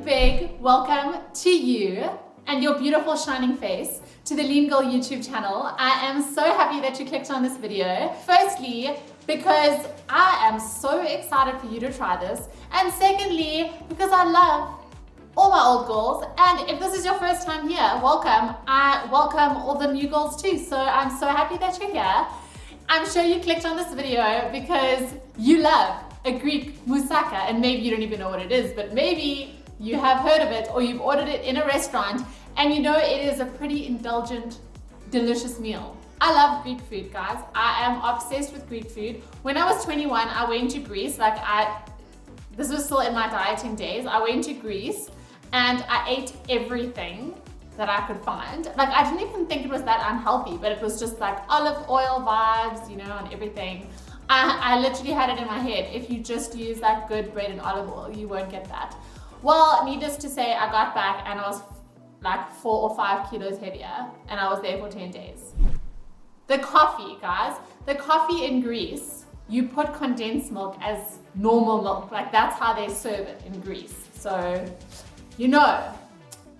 big welcome to you and your beautiful shining face to the Lean Girl YouTube channel. I am so happy that you clicked on this video. Firstly, because I am so excited for you to try this. And secondly, because I love all my old girls. And if this is your first time here, welcome. I welcome all the new girls too. So I'm so happy that you're here. I'm sure you clicked on this video because you love a Greek moussaka, and maybe you don't even know what it is, but maybe you have heard of it or you've ordered it in a restaurant and you know it is a pretty indulgent, delicious meal. I love Greek food, guys. I am obsessed with Greek food. When I was 21, I went to Greece. This was still in my dieting days. I went to Greece and I ate everything that I could find. I didn't even think it was that unhealthy, but it was just like olive oil vibes, you know, and everything. I literally had it in my head. If you just use that good bread and olive oil, you won't get that. Well, needless to say, I got back and I was like 4 or 5 kilos heavier, and I was there for 10 days. The coffee, guys, the coffee in Greece, you put condensed milk as normal milk. Like that's how they serve it in Greece. So, you know,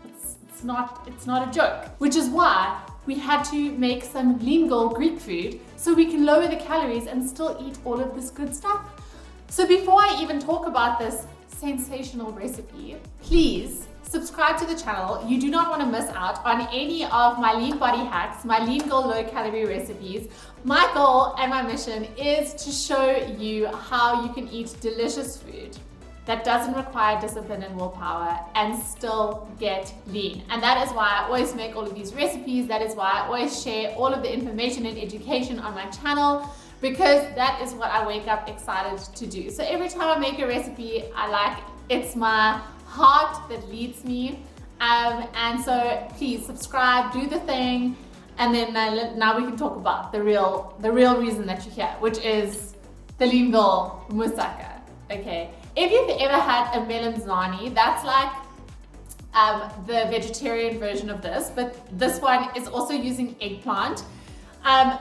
it's not a joke, which is why we had to make some Lean Girl Greek food so we can lower the calories and still eat all of this good stuff. So before I even talk about this sensational recipe, please subscribe to the channel. You do not want to miss out on any of my lean body hacks, my Lean Girl low calorie recipes. My goal and my mission is to show you how you can eat delicious food that doesn't require discipline and willpower and still get lean. And that is why I always make all of these recipes. That is why I always share all of the information and education on my channel, because that is what I wake up excited to do. So every time I make a recipe, it's my heart that leads me. And so please subscribe, do the thing, and then now we can talk about the real reason that you're here, which is the Lean Girl Moussaka. Okay. If you've ever had a melanzani, that's like the vegetarian version of this, but this one is also using eggplant, and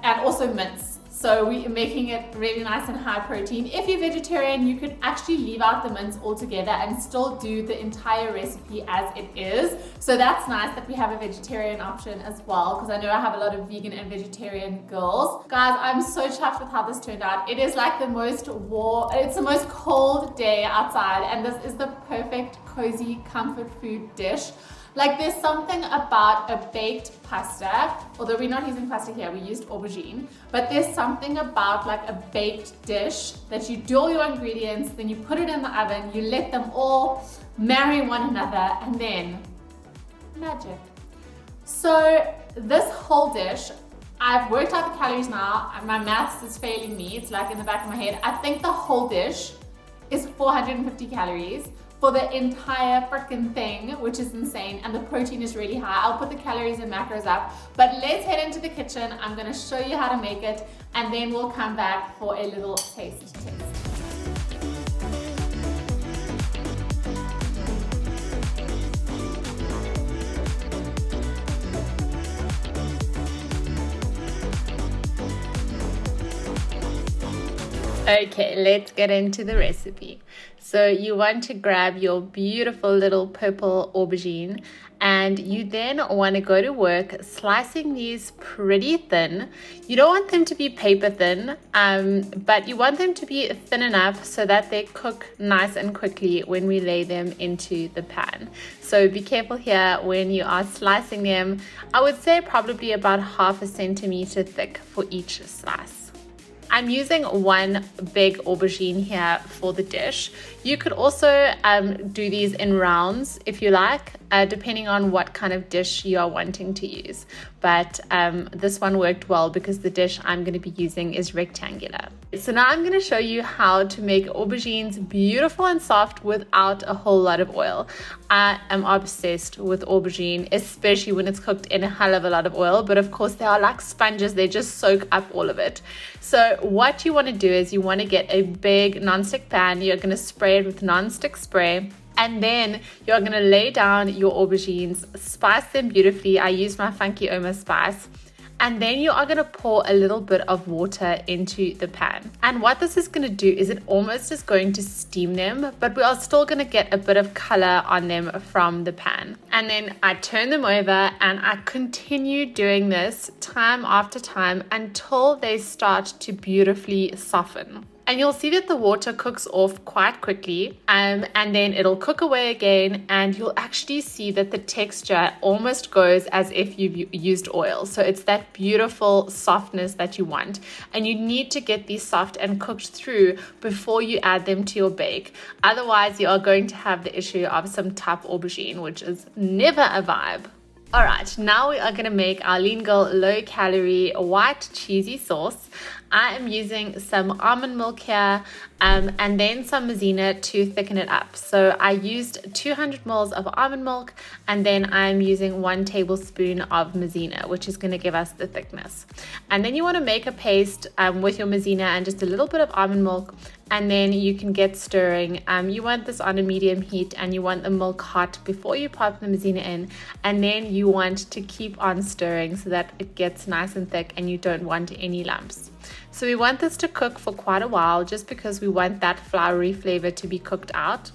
also mince. So we're making it really nice and high protein. If you're vegetarian, you could actually leave out the mince altogether and still do the entire recipe as it is. So that's nice that we have a vegetarian option as well, because I know I have a lot of vegan and vegetarian girls. Guys, I'm so chuffed with how this turned out. It is like it's the most cold day outside, and this is the perfect, cozy, comfort food dish. Like there's something about a baked pasta, although we're not using pasta here, we used aubergine, but there's something about like a baked dish that you do all your ingredients, then you put it in the oven, you let them all marry one another, and then magic. So this whole dish, I've worked out the calories now, and my maths is failing me, it's like in the back of my head. I think the whole dish is 450 calories. For the entire freaking thing, which is insane, and the protein is really high. I'll put the calories and macros up, but let's head into the kitchen. I'm gonna show you how to make it, and then we'll come back for a little taste test. Okay, let's get into the recipe. So you want to grab your beautiful little purple aubergine, and you then want to go to work slicing these pretty thin. You don't want them to be paper thin, but you want them to be thin enough so that they cook nice and quickly when we lay them into the pan. So be careful here when you are slicing them. I would say probably about 1/2 centimeter thick for each slice. I'm using one big aubergine here for the dish. You could also do these in rounds if you like, depending on what kind of dish you are wanting to use. But this one worked well because the dish I'm going to be using is rectangular. So now I'm going to show you how to make aubergines beautiful and soft without a whole lot of oil. I am obsessed with aubergine, especially when it's cooked in a hell of a lot of oil. But of course, they are like sponges. They just soak up all of it. So what you want to do is you want to get a big nonstick pan. You're going to spray it with nonstick spray. And then you're going to lay down your aubergines, spice them beautifully. I use my Funky Oma spice. And then you are going to pour a little bit of water into the pan. And what this is going to do is it almost is going to steam them, but we are still going to get a bit of color on them from the pan. And then I turn them over and I continue doing this time after time until they start to beautifully soften. And you'll see that the water cooks off quite quickly, and then it'll cook away again, and you'll actually see that the texture almost goes as if you've used oil. So it's that beautiful softness that you want, and you need to get these soft and cooked through before you add them to your bake. Otherwise, you are going to have the issue of some tough aubergine, which is never a vibe. Alright, now we are going to make our Lean Girl low calorie white cheesy sauce. I am using some almond milk here and then some maizena to thicken it up. So I used 200 ml of almond milk, and then I'm using 1 tablespoon of maizena, which is going to give us the thickness. And then you want to make a paste with your maizena and just a little bit of almond milk, and then you can get stirring. You want this on a medium heat, and you want the milk hot before you pop the maizena in, and then you want to keep on stirring so that it gets nice and thick and you don't want any lumps. So we want this to cook for quite a while just because we want that floury flavor to be cooked out.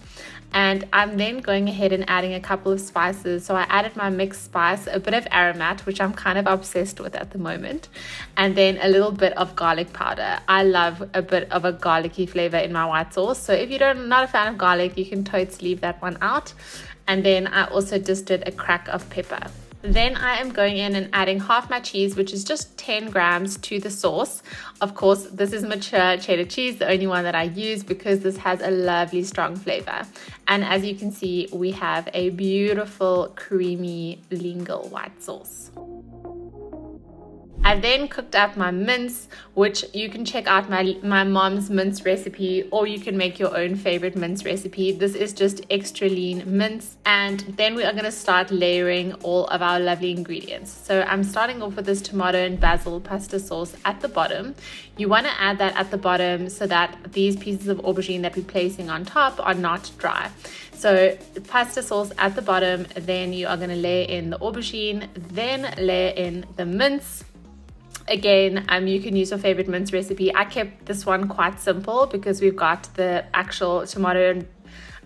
And I'm then going ahead and adding a couple of spices. So I added my mixed spice, a bit of aromat, which I'm kind of obsessed with at the moment, and then a little bit of garlic powder. I love a bit of a garlicky flavor in my white sauce. So if you're not a fan of garlic, you can totally leave that one out. And then I also just did a crack of pepper. Then I am going in and adding half my cheese, which is just 10 grams to the sauce. Of course, this is mature cheddar cheese, the only one that I use because this has a lovely strong flavor. And as you can see, we have a beautiful creamy Lean Girl white sauce. I then cooked up my mince, which you can check out my mom's mince recipe, or you can make your own favorite mince recipe. This is just extra lean mince. And then we are going to start layering all of our lovely ingredients. So I'm starting off with this tomato and basil pasta sauce at the bottom. You want to add that at the bottom so that these pieces of aubergine that we're placing on top are not dry. So pasta sauce at the bottom, then you are going to layer in the aubergine, then layer in the mince. Again, you can use your favorite mince recipe. I kept this one quite simple because we've got the actual tomato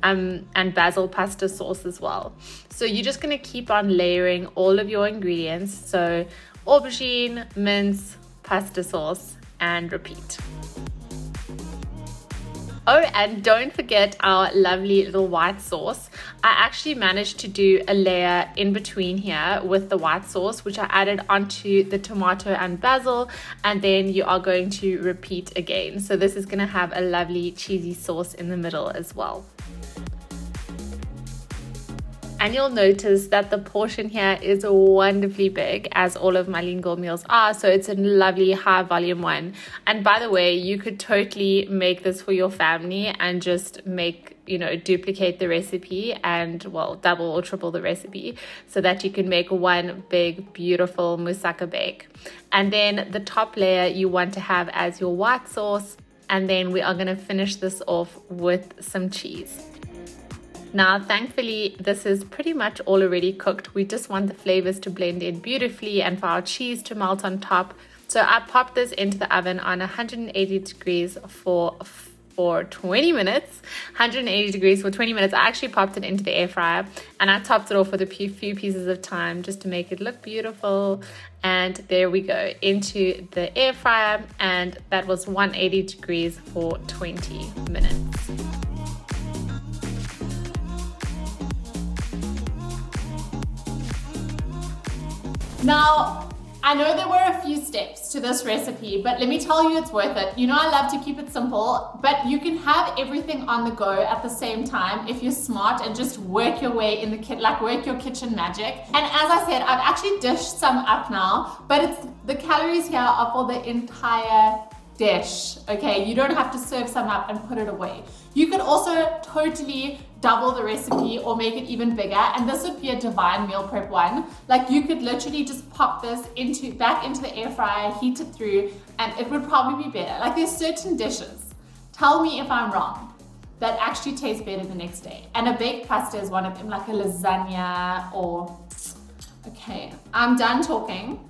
and basil pasta sauce as well. So you're just going to keep on layering all of your ingredients. So aubergine, mince, pasta sauce, and repeat. Oh, and don't forget our lovely little white sauce. I actually managed to do a layer in between here with the white sauce, which I added onto the tomato and basil, and then you are going to repeat again. So this is going to have a lovely cheesy sauce in the middle as well. And you'll notice that the portion here is wonderfully big, as all of my Lean Girl meals are. So it's a lovely high volume one. And by the way, you could totally make this for your family and just duplicate the recipe and, well, double or triple the recipe so that you can make one big, beautiful moussaka bake. And then the top layer you want to have as your white sauce. And then we are going to finish this off with some cheese. Now, thankfully, this is pretty much all already cooked. We just want the flavors to blend in beautifully and for our cheese to melt on top. So I popped this into the oven on 180 degrees for 20 minutes. 180 degrees for 20 minutes. I actually popped it into the air fryer and I topped it off with a few pieces of thyme just to make it look beautiful. And there we go, into the air fryer, and that was 180 degrees for 20 minutes. Now, I know there were a few steps to this recipe, but let me tell you it's worth it. You know I love to keep it simple, but you can have everything on the go at the same time if you're smart and just work your way in the kitchen, like work your kitchen magic. And as I said, I've actually dished some up now, but the calories here are for the entire dish, okay? You don't have to serve some up and put it away. You could also totally double the recipe or make it even bigger, and this would be a divine meal prep one. Like, you could literally just pop this back into the air fryer, heat it through, and it would probably be better. Like, there's certain dishes, tell me if I'm wrong, that actually taste better the next day. And a baked pasta is one of them, like a lasagna or... Okay, I'm done talking.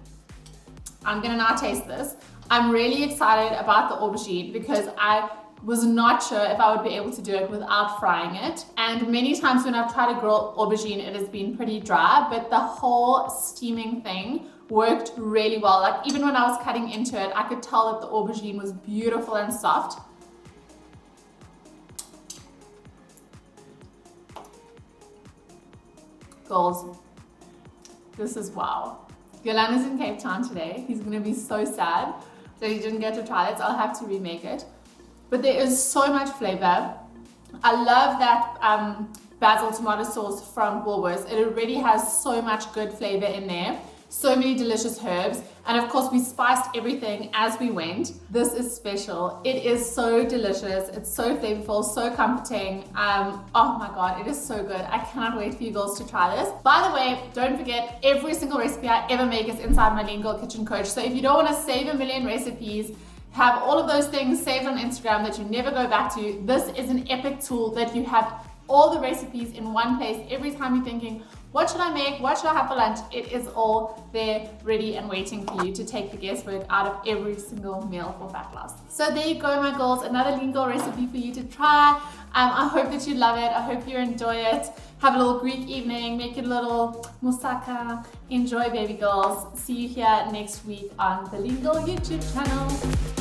I'm gonna now taste this. I'm really excited about the aubergine because I was not sure if I would be able to do it without frying it. And many times when I've tried to grill aubergine, it has been pretty dry, but the whole steaming thing worked really well. Like even when I was cutting into it, I could tell that the aubergine was beautiful and soft. Girls, this is wow. Yolan is in Cape Town today. He's gonna be so sad that he didn't get to try it, so I'll have to remake it. But there is so much flavor. I love that basil tomato sauce from Woolworths. It already has so much good flavor in there. So many delicious herbs. And of course we spiced everything as we went. This is special. It is so delicious. It's so flavorful, so comforting. Oh my God, it is so good. I cannot wait for you girls to try this. By the way, don't forget, every single recipe I ever make is inside my Lean Girl Kitchen Coach. So if you don't want to save a million recipes, have all of those things saved on Instagram that you never go back to, this is an epic tool that you have all the recipes in one place. Every time you're thinking, what should I make? What should I have for lunch? It is all there, ready and waiting for you to take the guesswork out of every single meal for fat loss. So there you go, my girls, another Lean Girl recipe for you to try. I hope that you love it. I hope you enjoy it. Have a little Greek evening, make it a little moussaka. Enjoy, baby girls. See you here next week on the Lean Girl YouTube channel.